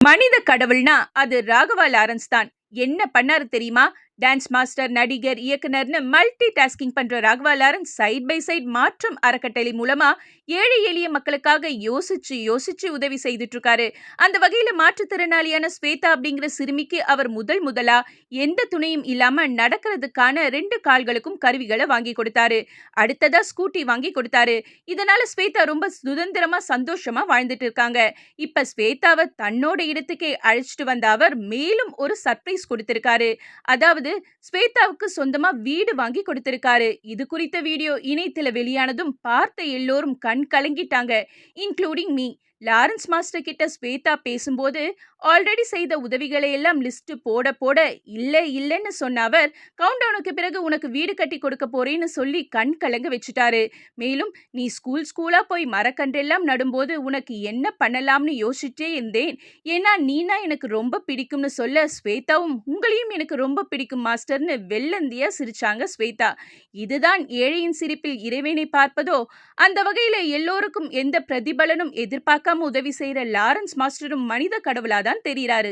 மனித கடவுள்னா அது ராகவா லாரன்ஸ் தான். என்ன பண்ணாரு தெரியுமா? டான்ஸ் மாஸ்டர், நடிகர், இயக்குனர்னு மல்டி டாஸ்கிங் பண்ற Raghava Lawrence side by side மாற்றம் அறக்கட்டளை மூலமா ஏழை எளிய மக்களுக்காக யோசிச்சு யோசிச்சு உதவி செய்துட்டு இருக்காரு. அந்த வகையில மாற்றுத்திறனாளியான ஸ்வேதா அப்படிங்கிற சிறுமிக்கு அவர் முதலா எந்த துணையும் இல்லாம நடக்கிறதுக்கான 2 கால்களுக்கும் கருவிகளை வாங்கி கொடுத்தாரு. அடுத்ததா ஸ்கூட்டி வாங்கி கொடுத்தாரு. இதனால ஸ்வேதா ரொம்ப சுதந்திரமா சந்தோஷமா வாழ்ந்துட்டு இருக்காங்க. இப்ப ஸ்வேதாவை தன்னோட இடத்துக்கே அழைச்சிட்டு வந்த அவர் மேலும் ஒரு சர்ப்ரைஸ் கொடுத்திருக்காரு. அதாவது ஸ்வேதாவுக்கு சொந்தமா வீடு வாங்கி கொடுத்திருக்காரு. இது குறித்த வீடியோ இணையத்துல வெளியானதும் பார்த்த எல்லோரும் கண் கலங்கிட்டாங்க, இன்க்ளூடிங் மீ. லாரன்ஸ் மாஸ்டர் கிட்ட ஸ்வேதா பேசும்போது ஆல்ரெடி செய்த உதவிகளை எல்லாம் லிஸ்ட் போட போட இல்லைன்னு சொன்ன அவர் கவுண்டவுனுக்கு பிறகு உனக்கு வீடு கட்டி கொடுக்க போறேன்னு சொல்லி கண் கலங்க வச்சுட்டாரு. மேலும் நீ ஸ்கூலா போய் மரக்கன்றெல்லாம் நடும்போது உனக்கு என்ன பண்ணலாம்னு யோசிச்சே இருந்தேன். ஏன்னா நீனா எனக்கு ரொம்ப பிடிக்கும்னு சொல்ல ஸ்வேதாவும் உங்களையும் எனக்கு ரொம்ப பிடிக்கும் மாஸ்டர்னு வெள்ளந்தியா சிரிச்சாங்க ஸ்வேதா. இதுதான் ஏழையின் சிரிப்பில் இறைவனை பார்ப்பதோ? அந்த வகையில எல்லோருக்கும் எந்த பிரதிபலனும் எதிர்பார்க்காம உதவி செய்யற லாரன்ஸ் மாஸ்டரும் மனித கடவுளாதான் தெரிகிறாரு.